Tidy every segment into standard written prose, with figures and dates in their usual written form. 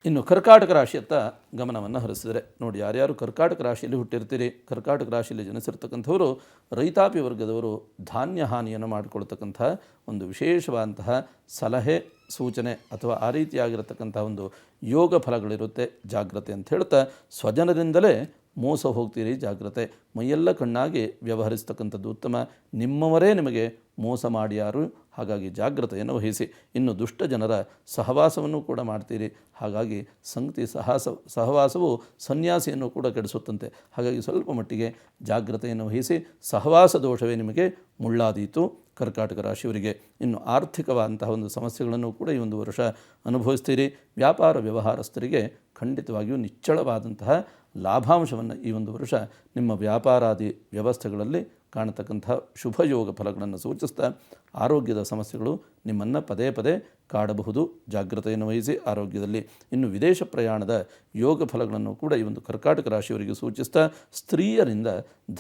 ಇನ್ನು ಕರ್ಕಾಟಕ ರಾಶಿಯತ್ತ ಗಮನವನ್ನು ಹರಿಸಿದರೆ ನೋಡಿ, ಯಾರ್ಯಾರು ಕರ್ಕಾಟಕ ರಾಶಿಯಲ್ಲಿ ಹುಟ್ಟಿರ್ತೀರಿ, ಕರ್ಕಾಟಕ ರಾಶಿಯಲ್ಲಿ ಜನಿಸಿರ್ತಕ್ಕಂಥವರು ರೈತಾಪಿ ವರ್ಗದವರು ಧಾನ್ಯ ಹಾನಿಯನ್ನು ಮಾಡಿಕೊಳ್ತಕ್ಕಂಥ ಒಂದು ವಿಶೇಷವಾದಂತಹ ಸಲಹೆ ಸೂಚನೆ ಅಥವಾ ಆ ರೀತಿಯಾಗಿರತಕ್ಕಂಥ ಒಂದು ಯೋಗ ಫಲಗಳಿರುತ್ತೆ. ಜಾಗ್ರತೆ ಅಂತ ಹೇಳ್ತಾ, ಸ್ವಜನರಿಂದಲೇ ಮೋಸ ಹೋಗ್ತೀರಿ, ಜಾಗ್ರತೆ. ಮೈಯೆಲ್ಲ ಕಣ್ಣಾಗಿ ವ್ಯವಹರಿಸ್ತಕ್ಕಂಥದ್ದು ಉತ್ತಮ. ನಿಮ್ಮವರೇ ನಿಮಗೆ ಮೋಸ ಮಾಡಿಯಾರು, ಹಾಗಾಗಿ ಜಾಗ್ರತೆಯನ್ನು ವಹಿಸಿ. ಇನ್ನು ದುಷ್ಟ ಜನರ ಸಹವಾಸವನ್ನು ಕೂಡ ಮಾಡ್ತೀರಿ, ಹಾಗಾಗಿ ಸಂಗತಿ ಸಹವಾಸವು ಸನ್ಯಾಸಿಯನ್ನು ಕೂಡ ಕೆಡಿಸುತ್ತಂತೆ. ಹಾಗಾಗಿ ಸ್ವಲ್ಪ ಮಟ್ಟಿಗೆ ಜಾಗ್ರತೆಯನ್ನು ವಹಿಸಿ. ಸಹವಾಸ ದೋಷವೇ ನಿಮಗೆ ಮುಳ್ಳಾದೀತು ಕರ್ಕಾಟಕ ರಾಶಿಯವರಿಗೆ. ಇನ್ನು ಆರ್ಥಿಕವಾದಂತಹ ಒಂದು ಸಮಸ್ಯೆಗಳನ್ನು ಕೂಡ ಈ ಒಂದು ವರ್ಷ ಅನುಭವಿಸ್ತೀರಿ. ವ್ಯಾಪಾರ ವ್ಯವಹಾರಸ್ಥರಿಗೆ ಖಂಡಿತವಾಗಿಯೂ ನಿಚ್ಚಳವಾದಂತಹ ಲಾಭಾಂಶವನ್ನು ಈ ಒಂದು ವರ್ಷ ನಿಮ್ಮ ವ್ಯಾಪಾರಾದಿ ವ್ಯವಸ್ಥೆಗಳಲ್ಲಿ ಕಾಣತಕ್ಕಂಥ ಶುಭಯೋಗ ಫಲಗಳನ್ನು ಸೂಚಿಸ್ತಾ, ಆರೋಗ್ಯದ ಸಮಸ್ಯೆಗಳು ನಿಮ್ಮನ್ನು ಪದೇ ಪದೇ ಕಾಡಬಹುದು, ಜಾಗ್ರತೆಯನ್ನು ವಹಿಸಿ ಆರೋಗ್ಯದಲ್ಲಿ. ಇನ್ನು ವಿದೇಶ ಪ್ರಯಾಣದ ಯೋಗ ಫಲಗಳನ್ನು ಕೂಡ ಈ ಒಂದು ಕರ್ಕಾಟಕ ರಾಶಿಯವರಿಗೆ ಸೂಚಿಸ್ತಾ, ಸ್ತ್ರೀಯರಿಂದ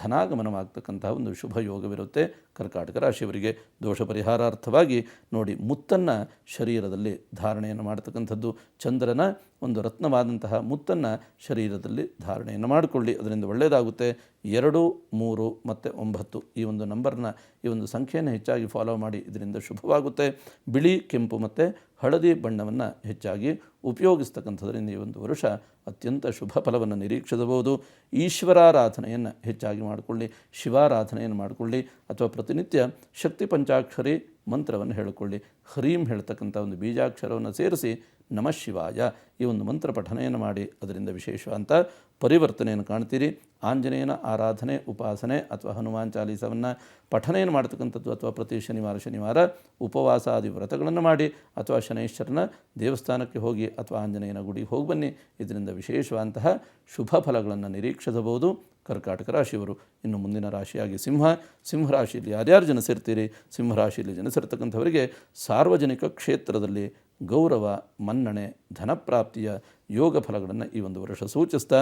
ಧನಾಗಮನವಾಗ್ತಕ್ಕಂತಹ ಒಂದು ಶುಭ ಯೋಗವಿರುತ್ತೆ ಕರ್ಕಾಟಕ ರಾಶಿಯವರಿಗೆ. ದೋಷ ಪರಿಹಾರಾರ್ಥವಾಗಿ ನೋಡಿ, ಮುತ್ತನ್ನು ಶರೀರದಲ್ಲಿ ಧಾರಣೆಯನ್ನು ಮಾಡತಕ್ಕಂಥದ್ದು, ಚಂದ್ರನ ಒಂದು ರತ್ನವಾದಂತಹ ಮುತ್ತನ್ನು ಶರೀರದಲ್ಲಿ ಧಾರಣೆಯನ್ನು ಮಾಡಿಕೊಳ್ಳಿ, ಅದರಿಂದ ಒಳ್ಳೆಯದಾಗುತ್ತೆ. 2, 3 ಮತ್ತು 9 ಈ ಒಂದು ನಂಬರ್ನ, ಈ ಒಂದು ಸಂಖ್ಯೆಯನ್ನು ಹೆಚ್ಚಾಗಿ ಫಾಲೋ ಮಾಡಿ, ಇದರಿಂದ ಶುಭವಾಗುತ್ತೆ. ಬಿಳಿ, ಕೆಂಪು ಮತ್ತು ಹಳದಿ ಬಣ್ಣವನ್ನು ಹೆಚ್ಚಾಗಿ ಉಪಯೋಗಿಸ್ತಕ್ಕಂಥದ್ರಿಂದ ಈ ಒಂದು ವರ್ಷ ಅತ್ಯಂತ ಶುಭ ಫಲವನ್ನು ನಿರೀಕ್ಷಿಸಬಹುದು. ಈಶ್ವರಾರಾಧನೆಯನ್ನು ಹೆಚ್ಚಾಗಿ ಮಾಡಿಕೊಳ್ಳಿ, ಶಿವಾರಾಧನೆಯನ್ನು ಮಾಡಿಕೊಳ್ಳಿ, ಅಥವಾ ಪ್ರತಿನಿತ್ಯ ಶಕ್ತಿ ಪಂಚಾಕ್ಷರಿ ಮಂತ್ರವನ್ನು ಹೇಳಿಕೊಳ್ಳಿ. ಹ್ರೀಂ ಹೇಳ್ತಕ್ಕಂಥ ಒಂದು ಬೀಜಾಕ್ಷರವನ್ನು ಸೇರಿಸಿ ನಮಃ ಶಿವಾಯ ಈ ಒಂದು ಮಂತ್ರ ಪಠನೆಯನ್ನು ಮಾಡಿ, ಅದರಿಂದ ವಿಶೇಷವಂತ ಪರಿವರ್ತನೆಯನ್ನು ಕಾಣ್ತೀರಿ. ಆಂಜನೇಯನ ಆರಾಧನೆ, ಉಪಾಸನೆ ಅಥವಾ ಹನುಮಾನ್ ಚಾಲೀಸವನ್ನು ಪಠನೆಯನ್ನು ಮಾಡ್ತಕ್ಕಂಥದ್ದು, ಅಥವಾ ಪ್ರತಿ ಶನಿವಾರ ಉಪವಾಸಾದಿ ವ್ರತಗಳನ್ನು ಮಾಡಿ, ಅಥವಾ ಶನೈಶ್ವರನ ದೇವಸ್ಥಾನಕ್ಕೆ ಹೋಗಿ ಅಥವಾ ಆಂಜನೇಯನ ಗುಡಿಗೆ ಹೋಗಿ ಬನ್ನಿ, ಇದರಿಂದ ವಿಶೇಷವಂತಹ ಶುಭ ಫಲಗಳನ್ನು ನಿರೀಕ್ಷಿಸಬಹುದು ಕರ್ಕಾಟಕ ರಾಶಿಯವರು. ಇನ್ನು ಮುಂದಿನ ರಾಶಿಯಾಗಿ ಸಿಂಹರಾಶಿಯಲ್ಲಿ ಯಾರ್ಯಾರು ಜನಿಸಿರ್ತೀರಿ, ಸಿಂಹರಾಶಿಯಲ್ಲಿ ಜನಿಸಿರ್ತಕ್ಕಂಥವರಿಗೆ ಸಾರ್ವಜನಿಕ ಕ್ಷೇತ್ರದಲ್ಲಿ ಗೌರವ, ಮನ್ನಣೆ, ಧನಪ್ರಾಪ್ತಿಯ ಯೋಗ ಫಲಗಳನ್ನು ಈ ಒಂದು ವರ್ಷ ಸೂಚಿಸ್ತಾ,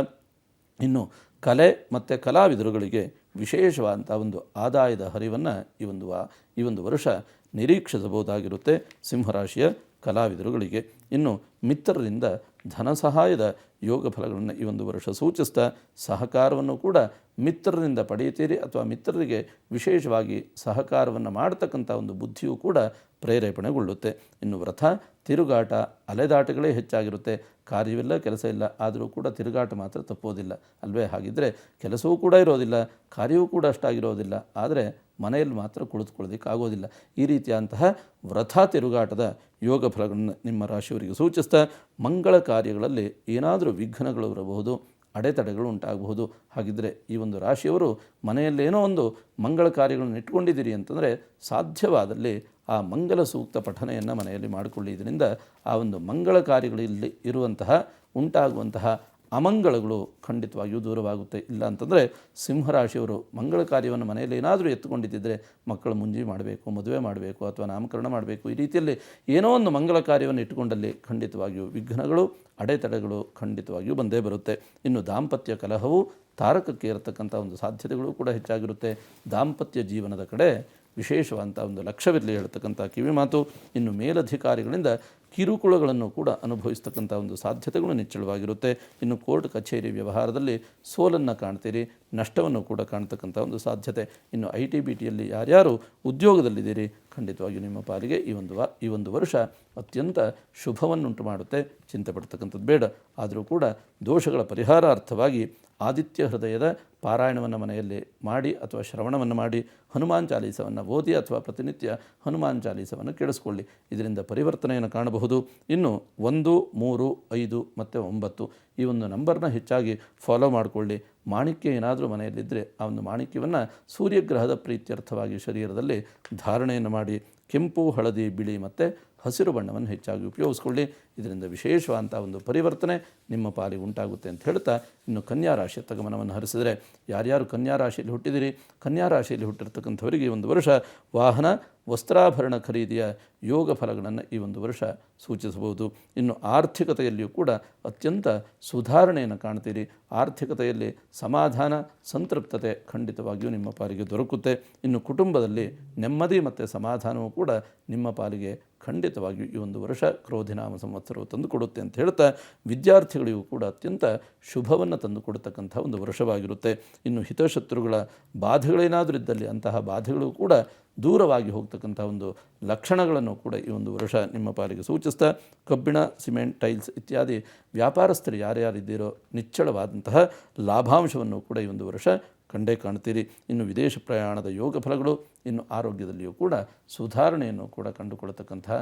ಇನ್ನು ಕಲೆ ಮತ್ತು ಕಲಾವಿದರುಗಳಿಗೆ ವಿಶೇಷವಾದಂಥ ಒಂದು ಆದಾಯದ ಹರಿವನ್ನು ಈ ಒಂದು ವರ್ಷ ನಿರೀಕ್ಷಿಸಬಹುದಾಗಿರುತ್ತೆ ಸಿಂಹರಾಶಿಯ ಕಲಾವಿದರುಗಳಿಗೆ. ಇನ್ನು ಮಿತ್ರರಿಂದ ಧನ ಸಹಾಯದ ಯೋಗ ಫಲಗಳನ್ನು ಈ ಒಂದು ವರ್ಷ ಸೂಚಿಸ್ತಾ, ಸಹಕಾರವನ್ನು ಕೂಡ ಮಿತ್ರರಿಂದ ಪಡೆಯುತ್ತೀರಿ, ಅಥವಾ ಮಿತ್ರರಿಗೆ ವಿಶೇಷವಾಗಿ ಸಹಕಾರವನ್ನು ಮಾಡತಕ್ಕಂಥ ಒಂದು ಬುದ್ಧಿಯೂ ಕೂಡ ಪ್ರೇರೇಪಣೆಗೊಳ್ಳುತ್ತೆ. ಇನ್ನು ವ್ರತ, ತಿರುಗಾಟ, ಅಲೆದಾಟಗಳೇ ಹೆಚ್ಚಾಗಿರುತ್ತೆ. ಕಾರ್ಯವಿಲ್ಲ, ಕೆಲಸ ಇಲ್ಲ, ಆದರೂ ಕೂಡ ತಿರುಗಾಟ ಮಾತ್ರ ತಪ್ಪೋದಿಲ್ಲ ಅಲ್ವೇ? ಹಾಗಿದ್ದರೆ ಕೆಲಸವೂ ಕೂಡ ಇರೋದಿಲ್ಲ, ಕಾರ್ಯವೂ ಕೂಡ ಅಷ್ಟಾಗಿರೋದಿಲ್ಲ, ಆದರೆ ಮನೆಯಲ್ಲಿ ಮಾತ್ರ ಕುಳಿತುಕೊಳ್ಳೋದಕ್ಕಾಗೋದಿಲ್ಲ. ಈ ರೀತಿಯಾದಂತಹ ವ್ರತ ತಿರುಗಾಟದ ಯೋಗ ಫಲಗಳನ್ನು ನಿಮ್ಮ ರಾಶಿಯವರಿಗೆ ಸೂಚಿಸ್ತಾ, ಮಂಗಳ ಕಾರ್ಯಗಳಲ್ಲಿ ಏನಾದರೂ ವಿಘ್ನಗಳು ಇರಬಹುದು, ಅಡೆತಡೆಗಳು ಉಂಟಾಗಬಹುದು. ಹಾಗಿದ್ದರೆ ಈ ಒಂದು ರಾಶಿಯವರು ಮನೆಯಲ್ಲೇನೋ ಒಂದು ಮಂಗಳ ಕಾರ್ಯಗಳನ್ನು ಇಟ್ಕೊಂಡಿದ್ದೀರಿ ಅಂತಂದರೆ, ಸಾಧ್ಯವಾದಲ್ಲಿ ಆ ಮಂಗಲ ಸೂಕ್ತ ಪಠನೆಯನ್ನು ಮನೆಯಲ್ಲಿ ಮಾಡಿಕೊಳ್ಳಿ. ಇದರಿಂದ ಆ ಒಂದು ಮಂಗಳ ಕಾರ್ಯಗಳಲ್ಲಿ ಉಂಟಾಗುವಂತಹ ಅಮಂಗಳಗಳು ಖಂಡಿತವಾಗಿಯೂ ದೂರವಾಗುತ್ತೆ. ಇಲ್ಲ ಅಂತಂದರೆ ಸಿಂಹರಾಶಿಯವರು ಮಂಗಳ ಕಾರ್ಯವನ್ನು ಮನೆಯಲ್ಲಿ ಏನಾದರೂ ಎತ್ತುಕೊಂಡಿದ್ದರೆ, ಮಕ್ಕಳ ಮುಂಜಿ ಮಾಡಬೇಕು, ಮದುವೆ ಮಾಡಬೇಕು, ಅಥವಾ ನಾಮಕರಣ ಮಾಡಬೇಕು, ಈ ರೀತಿಯಲ್ಲಿ ಏನೋ ಒಂದು ಮಂಗಳ ಕಾರ್ಯವನ್ನು ಇಟ್ಟುಕೊಂಡಲ್ಲಿ ಖಂಡಿತವಾಗಿಯೂ ವಿಘ್ನಗಳು, ಅಡೆತಡೆಗಳು ಖಂಡಿತವಾಗಿಯೂ ಬಂದೇ ಬರುತ್ತೆ. ಇನ್ನು ದಾಂಪತ್ಯ ಕಲಹವು ತಾರಕಕ್ಕೆ ಇರತಕ್ಕಂಥ ಒಂದು ಸಾಧ್ಯತೆಗಳು ಕೂಡ ಹೆಚ್ಚಾಗಿರುತ್ತೆ. ದಾಂಪತ್ಯ ಜೀವನದ ಕಡೆ ವಿಶೇಷವಂತ ಒಂದು ಲಕ್ಷ್ಯವಿರಲಿ ಹೇಳ್ತಕ್ಕಂಥ ಕಿವಿ ಮಾತು. ಇನ್ನು ಮೇಲಧಿಕಾರಿಗಳಿಂದ ಕಿರುಕುಳಗಳನ್ನು ಕೂಡ ಅನುಭವಿಸ್ತಕ್ಕಂಥ ಒಂದು ಸಾಧ್ಯತೆಗಳು ನಿಚ್ಚಳವಾಗಿರುತ್ತೆ. ಇನ್ನು ಕೋರ್ಟ್ ಕಚೇರಿ ವ್ಯವಹಾರದಲ್ಲಿ ಸೋಲನ್ನು ಕಾಣ್ತೀರಿ, ನಷ್ಟವನ್ನು ಕೂಡ ಕಾಣ್ತಕ್ಕಂಥ ಒಂದು ಸಾಧ್ಯತೆ. ಇನ್ನು IT-BTಯಲ್ಲಿ ಯಾರ್ಯಾರು ಉದ್ಯೋಗದಲ್ಲಿದ್ದೀರಿ, ಖಂಡಿತವಾಗಿಯೂ ನಿಮ್ಮ ಪಾಲಿಗೆ ಈ ಒಂದು ವರ್ಷ ಅತ್ಯಂತ ಶುಭವನ್ನುಂಟು ಮಾಡುತ್ತೆ, ಚಿಂತೆ ಪಡ್ತಕ್ಕಂಥದ್ದು ಬೇಡ. ಆದರೂ ಕೂಡ ದೋಷಗಳ ಪರಿಹಾರಾರ್ಥವಾಗಿ ಆದಿತ್ಯ ಹೃದಯದ ಪಾರಾಯಣವನ್ನು ಮನೆಯಲ್ಲಿ ಮಾಡಿ, ಅಥವಾ ಶ್ರವಣವನ್ನು ಮಾಡಿ, ಹನುಮಾನ್ ಚಾಲೀಸವನ್ನು ಓದಿ, ಅಥವಾ ಪ್ರತಿನಿತ್ಯ ಹನುಮಾನ್ ಚಾಲೀಸವನ್ನು ಕೇಳಿಸ್ಕೊಳ್ಳಿ, ಇದರಿಂದ ಪರಿವರ್ತನೆಯನ್ನು ಕಾಣಬಹುದು. ಇನ್ನು 1, 3, 5 ಮತ್ತು 9 ಈ ಒಂದು ನಂಬರ್ನ ಹೆಚ್ಚಾಗಿ ಫಾಲೋ ಮಾಡಿಕೊಳ್ಳಿ. ಮಾಣಿಕ್ಯ ಏನಾದರೂ ಮನೆಯಲ್ಲಿದ್ದರೆ ಆ ಒಂದು ಮಾಣಿಕ್ಯವನ್ನು ಸೂರ್ಯಗ್ರಹದ ಪ್ರೀತ್ಯರ್ಥವಾಗಿ ಶರೀರದಲ್ಲಿ ಧಾರಣೆಯನ್ನು ಮಾಡಿ, ಕೆಂಪು, ಹಳದಿ, ಬಿಳಿ ಮತ್ತು ಹಸಿರು ಬಣ್ಣವನ್ನು ಹೆಚ್ಚಾಗಿ ಉಪಯೋಗಿಸ್ಕೊಳ್ಳಿ, ಇದರಿಂದ ವಿಶೇಷವಾದಂಥ ಒಂದು ಪರಿವರ್ತನೆ ನಿಮ್ಮ ಪಾಲಿಗೆ ಉಂಟಾಗುತ್ತೆ ಅಂತ ಹೇಳ್ತಾ, ಇನ್ನು ಕನ್ಯಾ ರಾಶಿಯತ್ತ ಗಮನವನ್ನು ಹರಿಸಿದರೆ, ಯಾರ್ಯಾರು ಕನ್ಯಾ ರಾಶಿಯಲ್ಲಿ ಹುಟ್ಟಿದಿರಿ, ಕನ್ಯಾ ರಾಶಿಯಲ್ಲಿ ಹುಟ್ಟಿರ್ತಕ್ಕಂಥವರಿಗೆ ಈ ಒಂದು ವರ್ಷ ವಾಹನ, ವಸ್ತ್ರಾಭರಣ ಖರೀದಿಯ ಯೋಗ ಫಲಗಳನ್ನು ಈ ಒಂದು ವರ್ಷ ಸೂಚಿಸಬಹುದು. ಇನ್ನು ಆರ್ಥಿಕತೆಯಲ್ಲಿಯೂ ಕೂಡ ಅತ್ಯಂತ ಸುಧಾರಣೆಯನ್ನು ಕಾಣ್ತೀರಿ. ಆರ್ಥಿಕತೆಯಲ್ಲಿ ಸಮಾಧಾನ, ಸಂತೃಪ್ತತೆ ಖಂಡಿತವಾಗಿಯೂ ನಿಮ್ಮ ಪಾಲಿಗೆ ದೊರಕುತ್ತೆ. ಇನ್ನು ಕುಟುಂಬದಲ್ಲಿ ನೆಮ್ಮದಿ ಮತ್ತು ಸಮಾಧಾನವೂ ಕೂಡ ನಿಮ್ಮ ಪಾಲಿಗೆ ಖಂಡಿತವಾಗಿಯೂ ಈ ಒಂದು ವರ್ಷ ಕ್ರೋಧಿನಾಮ ಸಂವತ್ಸರವು ತಂದುಕೊಡುತ್ತೆ ಅಂತ ಹೇಳ್ತಾ ವಿದ್ಯಾರ್ಥಿಗಳಿಗೂ ಕೂಡ ಅತ್ಯಂತ ಶುಭವನ್ನು ತಂದುಕೊಡ್ತಕ್ಕಂಥ ಒಂದು ವರ್ಷವಾಗಿರುತ್ತೆ. ಇನ್ನು ಹಿತಶತ್ರುಗಳ ಬಾಧೆಗಳೇನಾದರೂ ಇದ್ದಲ್ಲಿ ಅಂತಹ ಬಾಧೆಗಳು ಕೂಡ ದೂರವಾಗಿ ಹೋಗ್ತಕ್ಕಂಥ ಒಂದು ಲಕ್ಷಣಗಳನ್ನು ಕೂಡ ಈ ಒಂದು ವರ್ಷ ನಿಮ್ಮ ಪಾಲಿಗೆ ಸೂಚಿಸ್ತಾ ಕಬ್ಬಿಣ, ಸಿಮೆಂಟ್, ಟೈಲ್ಸ್ ಇತ್ಯಾದಿ ವ್ಯಾಪಾರಸ್ಥರು ಯಾರ್ಯಾರಿದ್ದೀರೋ ನಿಚ್ಚಳವಾದಂತಹ ಲಾಭಾಂಶವನ್ನು ಕೂಡ ಈ ಒಂದು ವರ್ಷ ಕಂಡೇ ಕಾಣ್ತೀರಿ. ಇನ್ನು ವಿದೇಶ ಪ್ರಯಾಣದ ಯೋಗ ಫಲಗಳು, ಇನ್ನು ಆರೋಗ್ಯದಲ್ಲಿಯೂ ಕೂಡ ಸುಧಾರಣೆಯನ್ನು ಕೂಡ ಕಂಡುಕೊಳ್ಳತಕ್ಕಂತಹ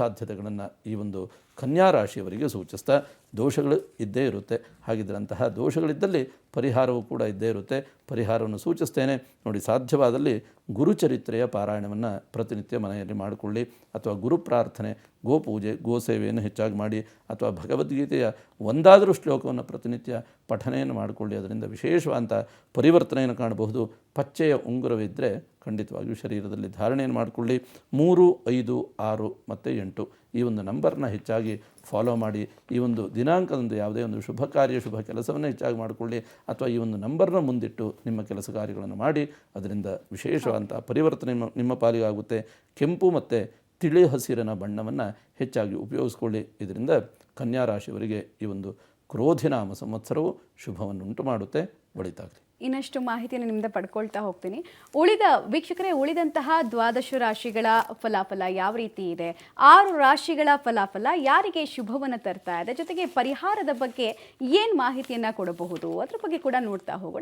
ಸಾಧ್ಯತೆಗಳನ್ನು ಈ ಒಂದು ಕನ್ಯಾ ರಾಶಿಯವರಿಗೆ ಸೂಚಿಸ್ತಾ ದೋಷಗಳು ಇದ್ದೇ ಇರುತ್ತೆ. ಹಾಗಿದ್ದರೆ ಅಂತಹ ದೋಷಗಳಿದ್ದಲ್ಲಿ ಪರಿಹಾರವೂ ಕೂಡ ಇದ್ದೇ ಇರುತ್ತೆ. ಪರಿಹಾರವನ್ನು ಸೂಚಿಸ್ತೇನೆ ನೋಡಿ. ಸಾಧ್ಯವಾದಲ್ಲಿ ಗುರುಚರಿತ್ರೆಯ ಪಾರಾಯಣವನ್ನು ಪ್ರತಿನಿತ್ಯ ಮನೆಯಲ್ಲಿ ಮಾಡಿಕೊಳ್ಳಿ, ಅಥವಾ ಗುರು ಪ್ರಾರ್ಥನೆ, ಗೋಪೂಜೆ, ಗೋಸೇವೆಯನ್ನು ಹೆಚ್ಚಾಗಿ ಮಾಡಿ, ಅಥವಾ ಭಗವದ್ಗೀತೆಯ ಒಂದಾದರೂ ಶ್ಲೋಕವನ್ನು ಪ್ರತಿನಿತ್ಯ ಪಠನೆಯನ್ನು ಮಾಡಿಕೊಳ್ಳಿ. ಅದರಿಂದ ವಿಶೇಷವಾದಂಥ ಪರಿವರ್ತನೆಯನ್ನು ಕಾಣಬಹುದು. ಪಚ್ಚೆಯ ಉಂಗುರವಿದ್ದರೆ ಖಂಡಿತವಾಗಿಯೂ ಶರೀರದಲ್ಲಿ ಧಾರಣೆಯನ್ನು ಮಾಡಿಕೊಳ್ಳಿ. 3, 5, 6 ಮತ್ತು 8 ಈ ಒಂದು ನಂಬರ್ನ ಹೆಚ್ಚಾಗಿ ಫಾಲೋ ಮಾಡಿ. ಈ ಒಂದು ದಿನಾಂಕದಂದು ಯಾವುದೇ ಒಂದು ಶುಭ ಕಾರ್ಯ, ಶುಭ ಕೆಲಸವನ್ನು ಹೆಚ್ಚಾಗಿ ಮಾಡಿಕೊಳ್ಳಿ, ಅಥವಾ ಈ ಒಂದು ನಂಬರ್ನ ಮುಂದಿಟ್ಟು ನಿಮ್ಮ ಕೆಲಸ ಕಾರ್ಯಗಳನ್ನು ಮಾಡಿ. ಅದರಿಂದ ವಿಶೇಷವಾದಂಥ ಪರಿವರ್ತನೆ ನಿಮ್ಮ ಪಾಲಿಗಾಗುತ್ತೆ. ಕೆಂಪು ಮತ್ತು ತಿಳಿ ಹಸಿರಿನ ಬಣ್ಣವನ್ನು ಹೆಚ್ಚಾಗಿ ಉಪಯೋಗಿಸ್ಕೊಳ್ಳಿ. ಇದರಿಂದ ಕನ್ಯಾ ರಾಶಿಯವರಿಗೆ ಈ ಒಂದು ಕ್ರೋಧಿನಾಮ ಸಂವತ್ಸರವು ಶುಭವನ್ನು ಉಂಟು ಮಾಡುತ್ತೆ. ಒಳಿತಾಗಲಿ. ಇನ್ನಷ್ಟು ಮಾಹಿತಿಯನ್ನು ನಿಮ್ಮಿಂದ ಪಡ್ಕೊಳ್ತಾ ಹೋಗ್ತೀನಿ. ವೀಕ್ಷಕರೇ, ಉಳಿದಂತಹ 12 ರಾಶಿಗಳ ಫಲಾಫಲ ಯಾವ ರೀತಿ ಇದೆ, 6 ರಾಶಿಗಳ ಫಲಾಫಲ ಯಾರಿಗೆ ಶುಭವನ್ನು ತರ್ತಾ ಇದೆ, ಜೊತೆಗೆ ಪರಿಹಾರದ ಬಗ್ಗೆ ಏನು ಮಾಹಿತಿಯನ್ನು ಕೊಡಬಹುದು, ಅದ್ರ ಬಗ್ಗೆ ಕೂಡ ನೋಡ್ತಾ ಹೋಗೋಣ.